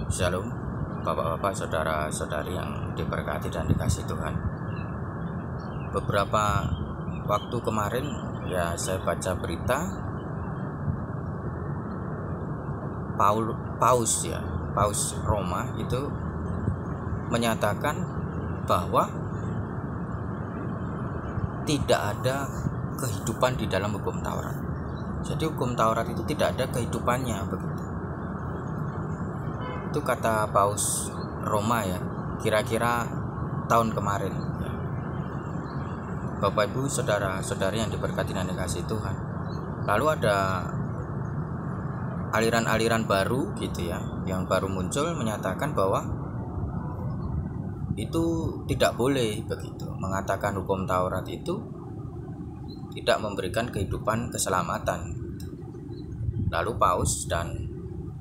Shalom, bapak-bapak, saudara-saudari yang diberkati dan dikasihi Tuhan. Beberapa waktu kemarin saya baca berita Paus Roma itu menyatakan bahwa tidak ada kehidupan di dalam hukum Taurat. Jadi hukum Taurat itu tidak ada kehidupannya begitu. Itu kata Paus Roma kira-kira tahun kemarin. Bapak Ibu, saudara-saudari yang diberkati dan dikasihi Tuhan. Lalu ada aliran-aliran baru yang baru muncul menyatakan bahwa itu tidak boleh begitu, mengatakan hukum Taurat itu tidak memberikan kehidupan keselamatan. Lalu Paus dan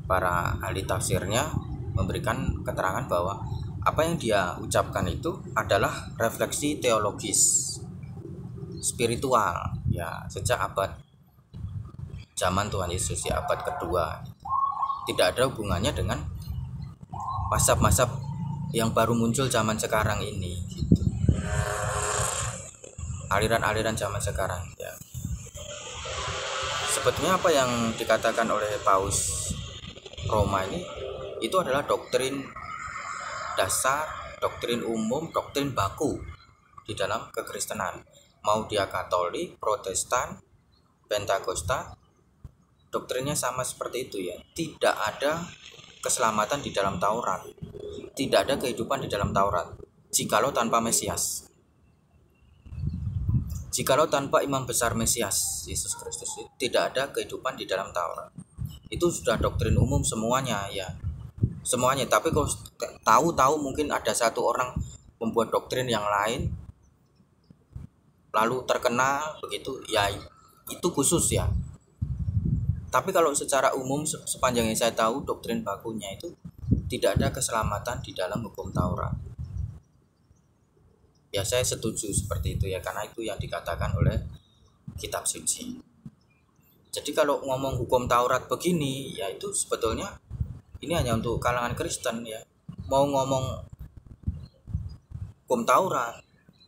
para ahli tafsirnya memberikan keterangan bahwa apa yang dia ucapkan itu adalah refleksi teologis spiritual sejak abad zaman Tuhan Yesus abad kedua. Tidak ada hubungannya dengan mazhab-mazhab yang baru muncul zaman sekarang ini aliran-aliran zaman sekarang Sebetulnya apa yang dikatakan oleh Paus Roma ini itu adalah doktrin dasar, doktrin umum, doktrin baku di dalam kekristenan. Mau dia Katolik, Protestan, Pentakosta, doktrinnya sama seperti itu Tidak ada keselamatan di dalam Taurat. Tidak ada kehidupan di dalam Taurat jikalau tanpa Mesias. Jikalau tanpa imam besar Mesias Yesus Kristus, tidak ada kehidupan di dalam Taurat. Itu sudah doktrin umum semuanya semuanya. Tapi kalau tahu mungkin ada satu orang membuat doktrin yang lain lalu terkenal begitu itu khusus Tapi kalau secara umum sepanjang yang saya tahu doktrin bakunya itu tidak ada keselamatan di dalam hukum Taurat. Saya setuju seperti itu karena itu yang dikatakan oleh kitab suci. Jadi kalau ngomong hukum Taurat begini itu sebetulnya ini hanya untuk kalangan Kristen Mau ngomong hukum Taurat,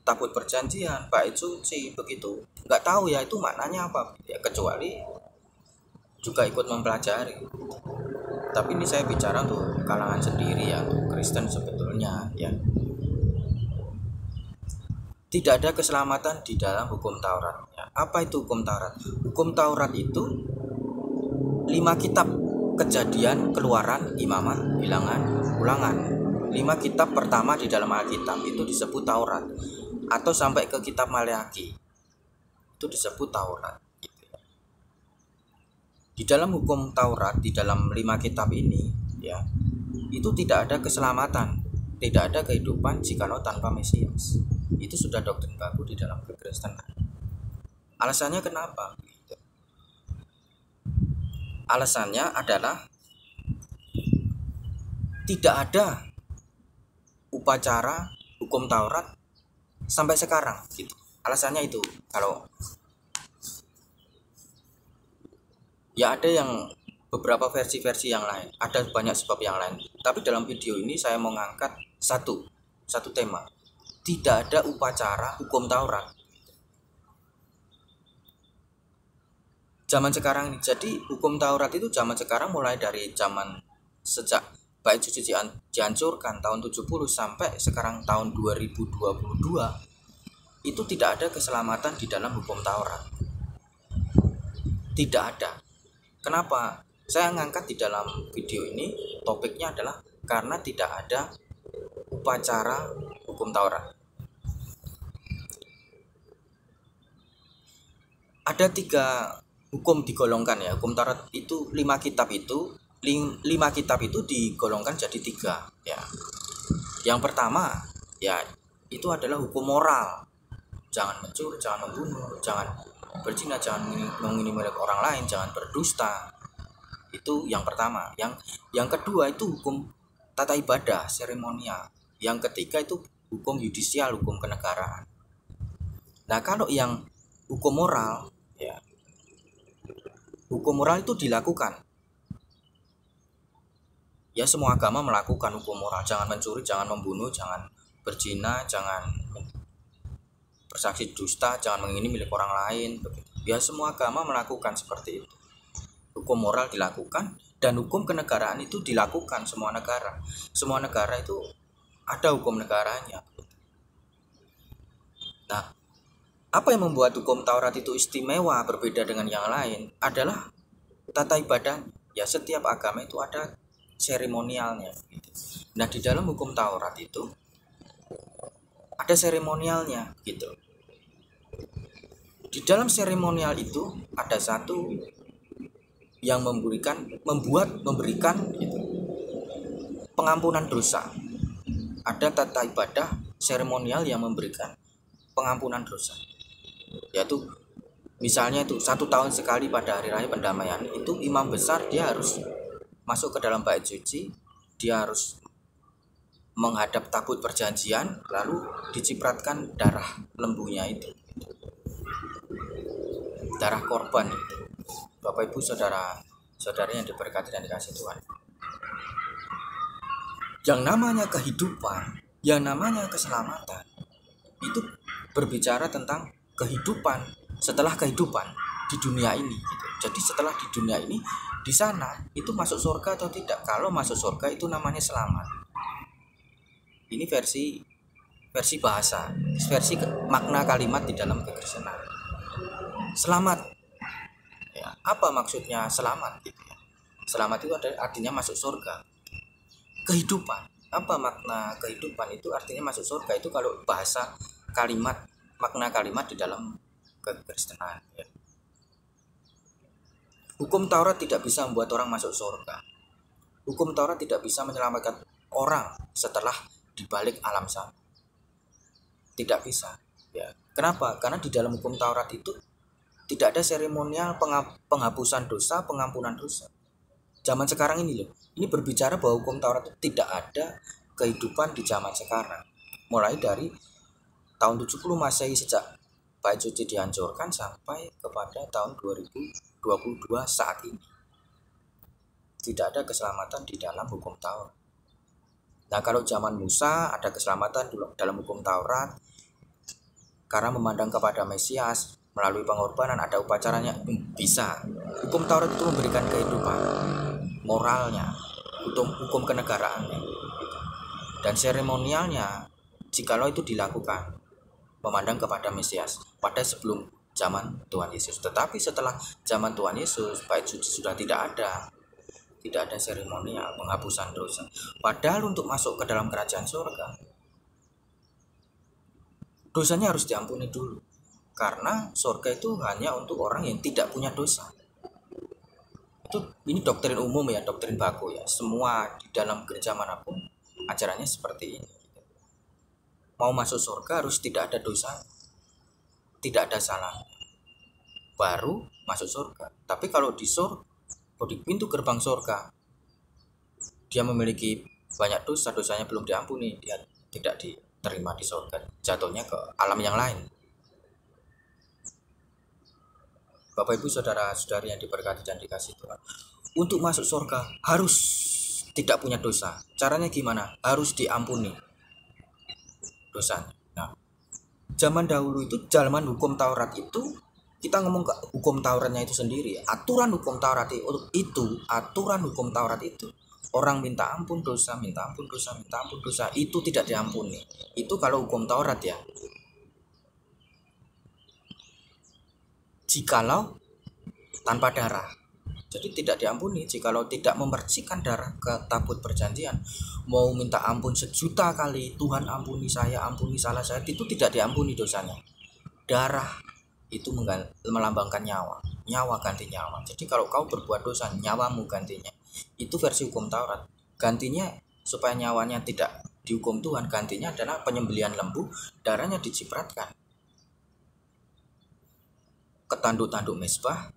tabut perjanjian, bait suci begitu, nggak tahu itu maknanya apa kecuali juga ikut mempelajari. Tapi ini saya bicara untuk kalangan sendiri untuk Kristen sebetulnya Tidak ada keselamatan di dalam hukum Taurat. Apa itu hukum Taurat? Hukum Taurat itu 5 kitab: Kejadian, Keluaran, Imamat, Bilangan, Ulangan. 5 kitab pertama di dalam Alkitab itu disebut Taurat, atau sampai ke kitab Maleakhi itu disebut Taurat. Di dalam hukum Taurat, di dalam 5 kitab ini itu tidak ada keselamatan, tidak ada kehidupan jikalau tanpa Mesias. Itu sudah doktrin baku di dalam kekristenan. Alasannya kenapa? Alasannya adalah tidak ada upacara hukum Taurat sampai sekarang Alasannya itu. Kalau ada yang beberapa versi-versi yang lain, ada banyak sebab yang lain. Tapi dalam video ini saya mau ngangkat satu tema. Tidak ada upacara hukum Taurat zaman sekarang ini. Jadi hukum Taurat itu zaman sekarang mulai dari zaman sejak bait suci dihancurkan tahun 70 sampai sekarang tahun 2022 itu tidak ada keselamatan di dalam hukum Taurat. Tidak ada. Kenapa? Saya ngangkat di dalam video ini, topiknya adalah karena tidak ada upacara hukum Taurat. Ada 3 hukum digolongkan hukum Taurat itu 5 kitab itu 5 kitab itu digolongkan jadi 3 Yang pertama itu adalah hukum moral. Jangan mencuri, jangan membunuh, jangan berzina, jangan mengingini milik orang lain, jangan berdusta. Itu yang pertama. Yang kedua itu hukum tata ibadah, seremonial. Yang ketiga itu hukum yudisial, hukum kenegaraan. Nah, kalau yang hukum moral hukum moral itu dilakukan Ya semua agama melakukan hukum moral, jangan mencuri, jangan membunuh, jangan berzina, jangan bersaksi dusta, jangan mengingini milik orang lain begitu. Ya semua agama melakukan seperti itu. Hukum moral dilakukan dan hukum kenegaraan itu dilakukan semua negara. Semua negara itu ada hukum negaranya. Nah, apa yang membuat hukum Taurat itu istimewa berbeda dengan yang lain adalah tata ibadah. Ya setiap agama itu ada seremonialnya gitu. Nah di dalam hukum Taurat itu ada seremonialnya gitu. Di dalam seremonial itu ada satu yang memberikan gitu, pengampunan dosa. Ada tata ibadah seremonial yang memberikan pengampunan dosa, yaitu misalnya itu 1 tahun sekali pada hari raya pendamaian itu imam besar dia harus masuk ke dalam bait suci, dia harus menghadap tabut perjanjian, lalu dicipratkan darah lembunya itu, darah korban itu. Bapak Ibu saudara-saudari yang diberkati dan dikasihi Tuhan, yang namanya kehidupan, yang namanya keselamatan itu berbicara tentang kehidupan setelah kehidupan di dunia ini gitu. Jadi setelah di dunia ini, di sana itu masuk surga atau tidak. Kalau masuk surga itu namanya selamat. Ini versi bahasa, versi makna kalimat di dalam kekristenan. Selamat. Ya, apa maksudnya selamat gitu ya? Selamat itu artinya masuk surga. Kehidupan. Apa makna kehidupan itu artinya masuk surga itu kalau bahasa kalimat, makna kalimat di dalam kekristenan ya. Hukum Taurat tidak bisa membuat orang masuk surga. Hukum Taurat tidak bisa menyelamatkan orang setelah dibalik alam sana. Tidak bisa ya. Kenapa? Karena di dalam hukum Taurat itu tidak ada seremonial penghapusan dosa, pengampunan dosa. Zaman sekarang ini loh, ini berbicara bahwa hukum Taurat itu tidak ada kehidupan di zaman sekarang. Mulai dari tahun 70 Masehi sejak bait suci dihancurkan sampai kepada tahun 2022 saat ini. Tidak ada keselamatan di dalam hukum Taurat. Nah, kalau zaman Musa ada keselamatan dalam hukum Taurat karena memandang kepada Mesias melalui pengorbanan, ada upacaranya, bisa. Hukum Taurat itu memberikan kehidupan moralnya, hukum kenegaraannya, dan seremonialnya jikalau itu dilakukan memandang kepada Mesias pada sebelum zaman Tuhan Yesus. Tetapi setelah zaman Tuhan Yesus, bait suci sudah tidak ada seremonial penghapusan dosa. Padahal untuk masuk ke dalam kerajaan surga, dosanya harus diampuni dulu. Karena surga itu hanya untuk orang yang tidak punya dosa. Ini doktrin umum ya, doktrin baku ya. Semua di dalam gereja manapun ajarannya seperti ini. Mau masuk surga harus tidak ada dosa, tidak ada salah, baru masuk surga. Tapi kalau di pintu gerbang surga dia memiliki banyak dosa, dosanya belum diampuni, dia tidak diterima di surga, jatuhnya ke alam yang lain. Bapak Ibu saudara-saudari yang diberkati dan dikasihi Tuhan, untuk masuk surga harus tidak punya dosa. Caranya gimana? Harus diampuni dosanya. Nah, zaman dahulu itu, zaman hukum Taurat itu, kita ngomong ke hukum Tauratnya itu sendiri. Aturan hukum Taurat itu, orang minta ampun dosa, itu tidak diampuni. Itu kalau hukum Taurat ya. Jikalau tanpa darah, jadi tidak diampuni. Jikalau tidak memercikan darah ke tabut perjanjian, mau minta ampun 1.000.000 kali, Tuhan ampuni saya, ampuni salah saya, itu tidak diampuni dosanya. Darah itu melambangkan nyawa ganti nyawa. Jadi kalau kau berbuat dosa, nyawamu gantinya. Itu versi hukum Taurat. Gantinya supaya nyawanya tidak dihukum Tuhan, gantinya adalah penyembelihan lembu, darahnya dicipratkan ke tanduk-tanduk mezbah,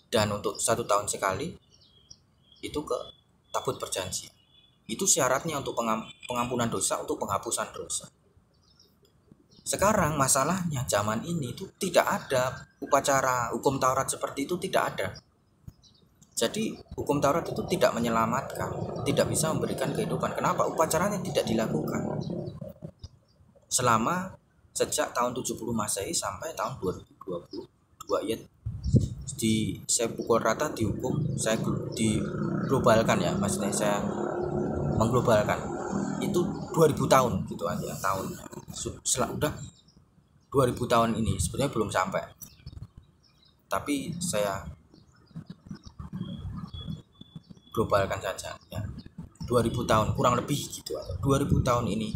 dan untuk 1 tahun sekali itu ke tabut perjanjian. Itu syaratnya untuk pengampunan dosa, untuk penghapusan dosa. Sekarang masalahnya zaman ini itu tidak ada upacara hukum Taurat seperti itu, tidak ada. Jadi hukum Taurat itu tidak menyelamatkan, tidak bisa memberikan kehidupan. Kenapa? Upacaranya tidak dilakukan selama sejak tahun 70 Masehi sampai tahun 2022 ya. Saya pukul rata dihukum, saya diglobalkan ya, maksudnya saya mengglobalkan itu 2000 tahun gitu aja tahunnya. Udah 2000 tahun ini sebenarnya belum sampai, tapi saya globalkan saja ya. 2000 tahun kurang lebih gitu aja. 2000 tahun ini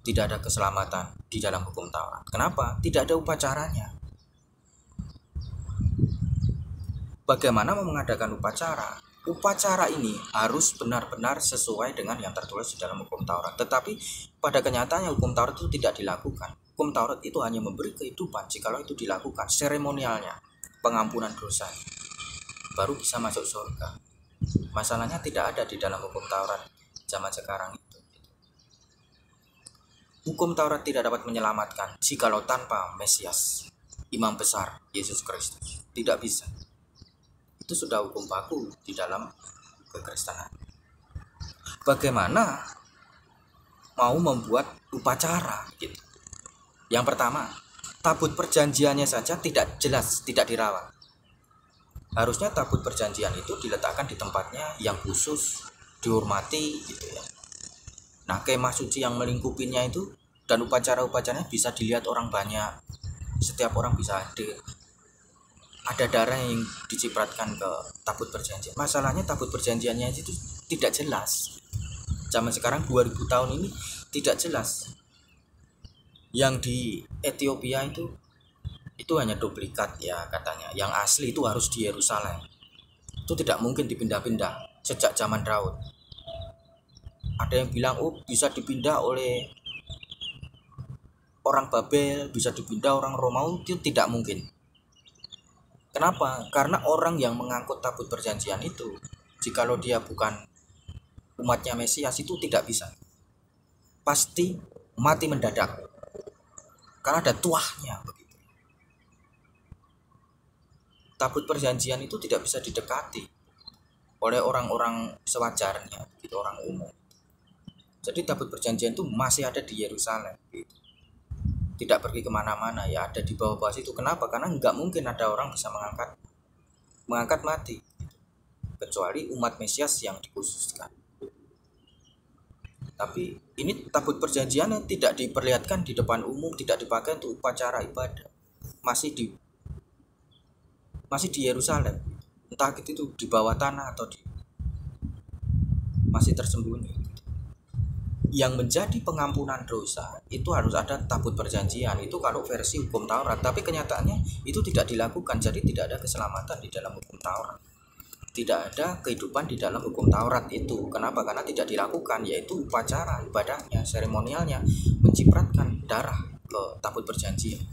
tidak ada keselamatan di dalam hukum Taurat. Kenapa? Tidak ada upacaranya. Bagaimana mau mengadakan upacara? Upacara ini harus benar-benar sesuai dengan yang tertulis di dalam hukum Taurat. Tetapi pada kenyataannya hukum Taurat itu tidak dilakukan. Hukum Taurat itu hanya memberi kehidupan jikalau itu dilakukan seremonialnya, pengampunan dosa, baru bisa masuk surga. Masalahnya tidak ada di dalam hukum Taurat zaman sekarang itu. Hukum Taurat tidak dapat menyelamatkan jikalau tanpa Mesias, Imam besar Yesus Kristus. Tidak bisa. Itu sudah hukum baku di dalam kekristenan. Bagaimana mau membuat upacara gitu? Yang pertama, tabut perjanjiannya saja tidak jelas, tidak dirawat. Harusnya tabut perjanjian itu diletakkan di tempatnya yang khusus, dihormati gitu ya. Nah, kemah suci yang melingkupinya itu dan upacara-upacaranya bisa dilihat orang banyak. Setiap orang bisa hadir. Ada darah yang dicipratkan ke tabut perjanjian. Masalahnya tabut perjanjiannya itu tidak jelas. Zaman sekarang 2000 tahun ini tidak jelas. Yang di Ethiopia itu hanya duplikat ya katanya. Yang asli itu harus di Yerusalem. Itu tidak mungkin dipindah-pindah sejak zaman Daud. Ada yang bilang bisa dipindah oleh orang Babel, bisa dipindah orang Romawi. Itu tidak mungkin. Kenapa? Karena orang yang mengangkut tabut perjanjian itu, jikalau dia bukan umatnya Mesias itu tidak bisa. Pasti mati mendadak. Karena ada tuahnya begitu. Tabut perjanjian itu tidak bisa didekati oleh orang-orang sewajarnya, gitu, orang umum. Jadi tabut perjanjian itu masih ada di Yerusalem gitu. Tidak pergi kemana-mana ya, ada di bawah situ. Kenapa? Karena nggak mungkin ada orang bisa mengangkat mati kecuali umat Mesias yang dikhususkan. Tapi ini tabut perjanjian tidak diperlihatkan di depan umum, tidak dipakai untuk upacara ibadah, masih di Yerusalem, entah itu di bawah tanah atau masih tersembunyi. Yang menjadi pengampunan dosa itu harus ada tabut perjanjian, itu kalau versi hukum Taurat. Tapi kenyataannya itu tidak dilakukan, jadi tidak ada keselamatan di dalam hukum Taurat, tidak ada kehidupan di dalam hukum Taurat itu. Kenapa? Karena tidak dilakukan, yaitu upacara ibadahnya, seremonialnya, mencipratkan darah ke tabut perjanjian.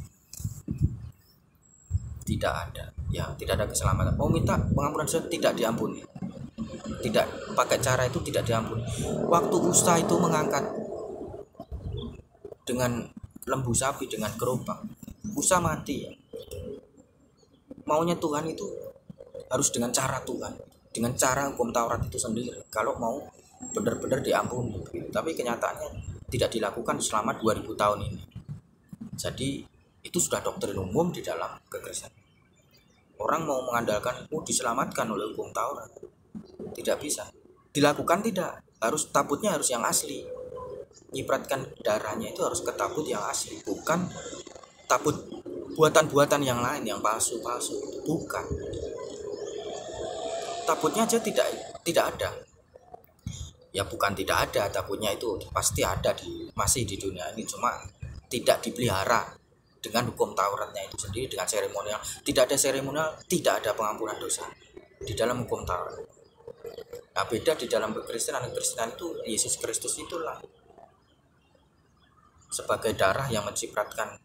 Tidak ada ya, tidak ada keselamatan. Mau minta pengampunan dosa tidak diampuni, tidak pakai cara itu tidak diampuni. Waktu Usa itu mengangkat dengan lembu sapi dengan gerobak, Usa mati ya. Maunya Tuhan itu harus dengan cara Tuhan, dengan cara hukum Taurat itu sendiri kalau mau benar-benar diampuni. Tapi kenyataannya tidak dilakukan selama 2000 tahun ini. Jadi itu sudah doktrin umum di dalam kekristenan. Orang mau mengandalkan diselamatkan oleh hukum Taurat, tidak bisa dilakukan. Tidak, harus tabutnya harus yang asli, nyipratkan darahnya itu harus ke tabut yang asli, bukan tabut buatan-buatan yang lain yang palsu-palsu. Bukan, tabutnya aja tidak ada ya. Bukan tidak ada, tabutnya itu pasti ada masih di dunia ini, cuma tidak dipelihara dengan hukum Tauratnya itu sendiri, dengan seremonial. Tidak ada seremonial, tidak ada pengampunan dosa di dalam hukum Taurat. Nah, beda di dalam kekristenan itu Yesus Kristus itulah sebagai darah yang mencipratkan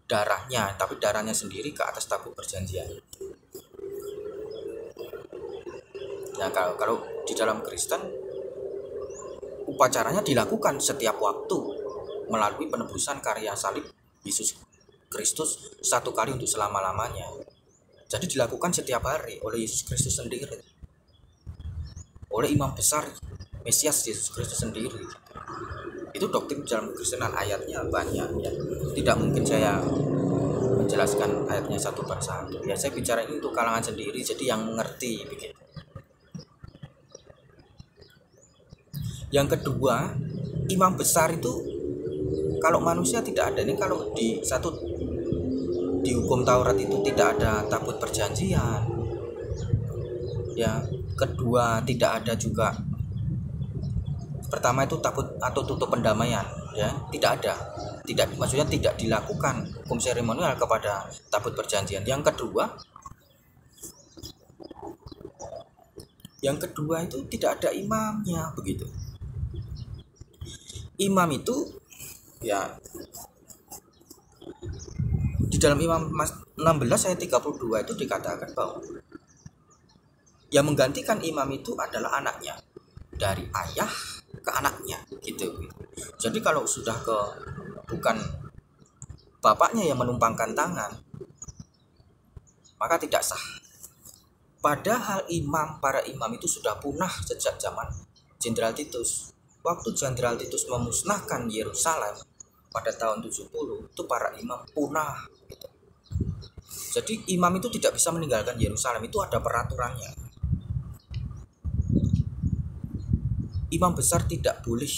darahnya, tapi darahnya sendiri ke atas tabut perjanjian. Nah, kalau di dalam Kristen upacaranya dilakukan setiap waktu melalui penebusan karya salib Yesus Kristus satu kali untuk selama-lamanya. Jadi dilakukan setiap hari oleh Yesus Kristus sendiri, oleh imam besar Mesias Yesus Kristus sendiri. Itu doktrin dalam Kekristenan, ayatnya banyak ya. Tidak mungkin saya menjelaskan ayatnya satu persatu. Ya saya bicara ini untuk kalangan sendiri, jadi yang mengerti begitu. Yang kedua, imam besar itu kalau manusia tidak ada. Ini kalau di hukum Taurat itu tidak ada tabut perjanjian. Ya, kedua tidak ada juga, pertama itu tabut atau tutup pendamaian, ya, tidak ada. Maksudnya tidak dilakukan hukum seremonial kepada tabut perjanjian. Yang kedua itu tidak ada imamnya begitu. Imam itu ya di dalam Imam 16 ayat 32 itu dikatakan bahwa yang menggantikan imam itu adalah anaknya, dari ayah ke anaknya gitu. Jadi kalau sudah bukan bapaknya yang menumpangkan tangan, maka tidak sah. Padahal para imam itu sudah punah sejak zaman Jenderal Titus. Waktu Jenderal Titus memusnahkan Yerusalem pada tahun 70, itu para imam punah gitu. Jadi imam itu tidak bisa meninggalkan Yerusalem, itu ada peraturannya. Imam besar tidak boleh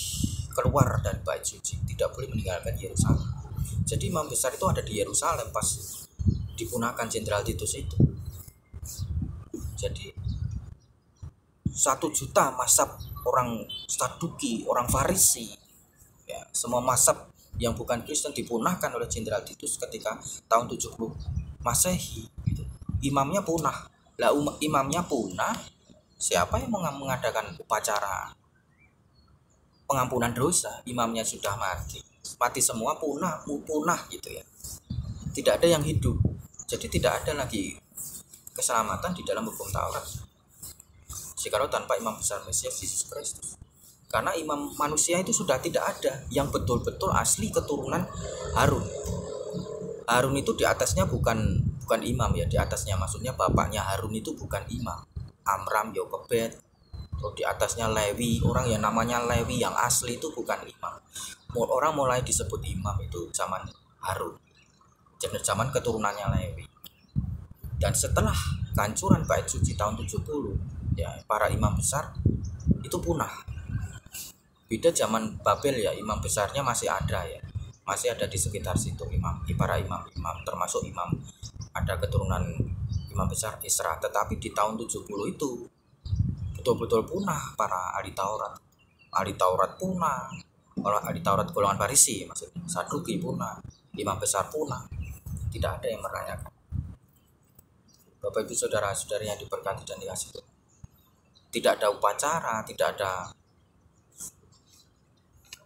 keluar dari bait suci, tidak boleh meninggalkan Yerusalem. Jadi imam besar itu ada di Yerusalem pas dipunahkan Jenderal Titus itu. Jadi 1 juta mazhab orang Saduki, orang Farisi, ya, semua mazhab yang bukan Kristen dipunahkan oleh Jenderal Titus ketika tahun 70 Masehi gitu. Imamnya punah. Lah imamnya punah, siapa yang mengadakan upacara pengampunan dosa? Imamnya sudah mati semua, punah gitu ya. Tidak ada yang hidup. Jadi tidak ada lagi keselamatan di dalam hukum Taurat jikalau tanpa imam besar Mesias Yesus Kristus. Karena imam manusia itu sudah tidak ada yang betul-betul asli keturunan Harun. Harun itu di atasnya bukan imam ya, di atasnya maksudnya bapaknya Harun itu bukan imam. Amram, Yokebed, di atasnya Lewi, orang yang namanya Lewi yang asli itu bukan imam. Orang mulai disebut imam itu zaman Harun, zaman keturunannya Lewi. Dan setelah kehancuran bait suci tahun 70, ya, para imam besar itu punah. Beda zaman Babel ya, imam besarnya masih ada ya, masih ada di sekitar situ para imam termasuk imam ada keturunan imam besar Isra. Tetapi di tahun 70 itu betul-betul punah para ahli Taurat. Ahli Taurat punah. Kalau ahli Taurat golongan Farisi maksudnya, Saduki punah, imam besar punah. Tidak ada yang merayakan. Bapak Ibu saudara-saudari yang diberkati dan dikasihi Tuhan. Tidak ada upacara, tidak ada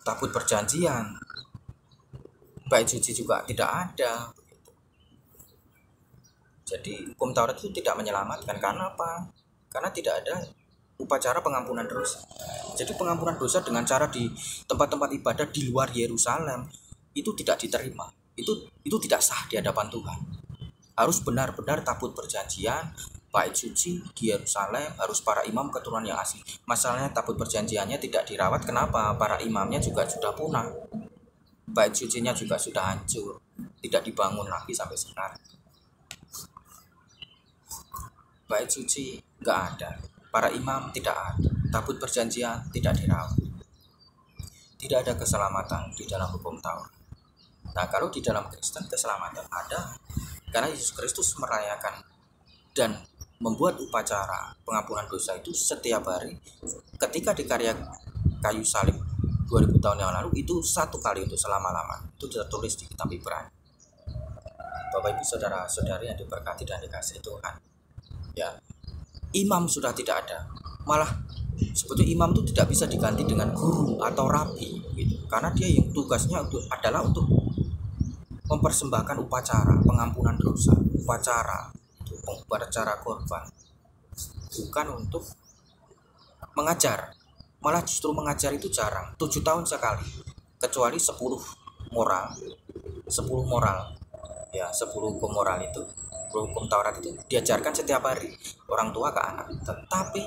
tabut perjanjian. Bait suci juga tidak ada. Jadi hukum Taurat itu tidak menyelamatkan. Karena apa? Karena tidak ada upacara pengampunan dosa. Jadi pengampunan dosa dengan cara di tempat-tempat ibadah di luar Yerusalem itu tidak diterima. Itu tidak sah di hadapan Tuhan. Harus benar-benar tabut perjanjian, bait suci di Yerusalem, harus para imam keturunan yang asli. Masalahnya tabut perjanjiannya tidak dirawat. Kenapa? Para imamnya juga sudah punah. Bait sucinya juga sudah hancur, tidak dibangun lagi sampai sekarang. Bait suci nggak ada, para imam tidak ada, tabut perjanjian tidak dirawat. Tidak ada keselamatan di dalam hukum Taurat. Nah, kalau di dalam Kristen keselamatan ada, karena Yesus Kristus merayakan dan membuat upacara pengampunan dosa itu setiap hari. Ketika di karya kayu salib 2000 tahun yang lalu itu satu kali untuk selama-lama. Itu tertulis di kitab Ibrani. Bapak Ibu saudara-saudari yang diberkati dan dikasihi Tuhan, ya, imam sudah tidak ada. Malah sebetulnya imam itu tidak bisa diganti dengan guru atau rabi gitu. Karena dia yang tugasnya adalah untuk mempersembahkan upacara pengampunan dosa, upacara korban, bukan untuk mengajar. Malah justru mengajar itu jarang, 7 tahun sekali, kecuali 10 moral ya, 10 hukum moral itu hukum Taurat itu diajarkan setiap hari orang tua ke anak. Tetapi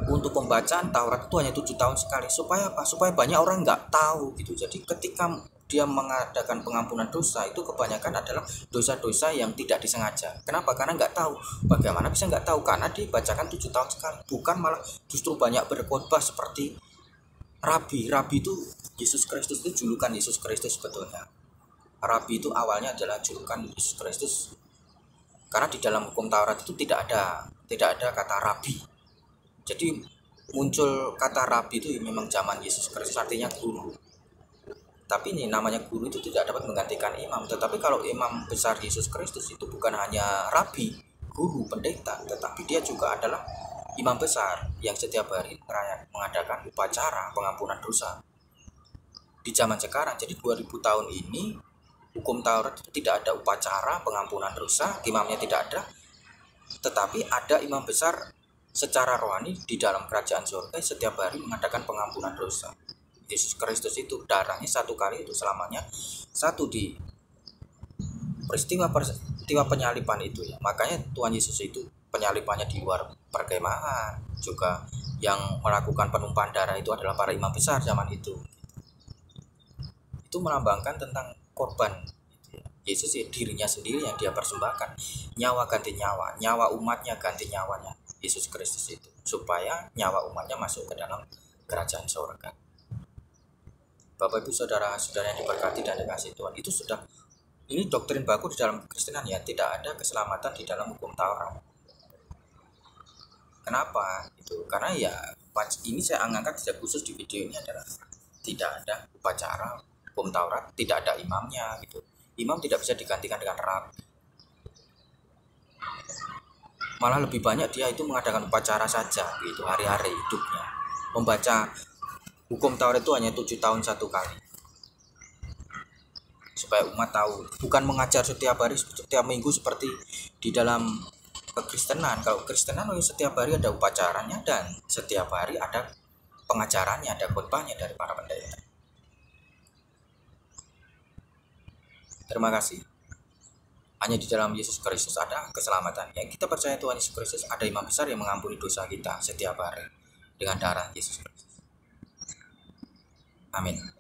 untuk pembacaan Taurat itu hanya 7 tahun sekali. Supaya apa? Supaya banyak orang nggak tahu gitu. Jadi ketika dia mengadakan pengampunan dosa itu kebanyakan adalah dosa-dosa yang tidak disengaja. Kenapa? Karena nggak tahu. Bagaimana bisa nggak tahu? Karena dibacakan 7 tahun sekali. Bukan malah justru banyak berkhotbah seperti Rabi. Rabi itu Yesus Kristus, itu julukan Yesus Kristus sebetulnya. Rabi itu awalnya adalah julukan Yesus Kristus. Karena di dalam hukum Taurat itu tidak ada kata rabi. Jadi muncul kata rabi itu memang zaman Yesus Kristus, artinya guru. Tapi ini namanya guru itu tidak dapat menggantikan imam. Tetapi kalau imam besar Yesus Kristus itu bukan hanya rabi, guru, pendeta, tetapi dia juga adalah imam besar yang setiap hari mengadakan upacara pengampunan dosa. Di zaman sekarang, jadi 2000 tahun ini, hukum Taurat itu tidak ada upacara pengampunan dosa, imamnya tidak ada, tetapi ada imam besar secara rohani di dalam kerajaan surga setiap hari mengadakan pengampunan dosa. Yesus Kristus itu darahnya satu kali itu selamanya, satu di peristiwa penyaliban itu ya. Makanya Tuhan Yesus itu penyalibannya di luar perkemahan, juga yang melakukan penumpahan darah itu adalah para imam besar zaman itu. Itu melambangkan tentang korban. Yesus ya, dirinya sendiri yang dia persembahkan, nyawa ganti nyawa, nyawa umatnya ganti nyawanya Yesus Kristus itu, supaya nyawa umatnya masuk ke dalam kerajaan surga. Bapak Ibu saudara-saudara yang diberkati dan dikasihi Tuhan, itu sudah, ini doktrin baku di dalam Kekristenan ya, tidak ada keselamatan di dalam hukum Taurat. Kenapa? Itu karena ya ini saya angkat sejak khusus di video ini adalah tidak ada upacara hukum Taurat, tidak ada imamnya gitu. Imam tidak bisa digantikan dengan rabi. Malah lebih banyak dia itu mengadakan upacara saja gitu hari-hari hidupnya. Membaca hukum Taurat itu hanya 7 tahun satu kali. Supaya umat tahu, bukan mengajar setiap hari, setiap minggu seperti di dalam kekristenan. Kalau Kristenan setiap hari ada upacaranya dan setiap hari ada pengajarannya, ada khotbahnya dari para pendeta. Terima kasih. Hanya di dalam Yesus Kristus ada keselamatan. Yang kita percaya Tuhan Yesus Kristus ada imam besar yang mengampuni dosa kita setiap hari dengan darah Yesus Kristus. Amin.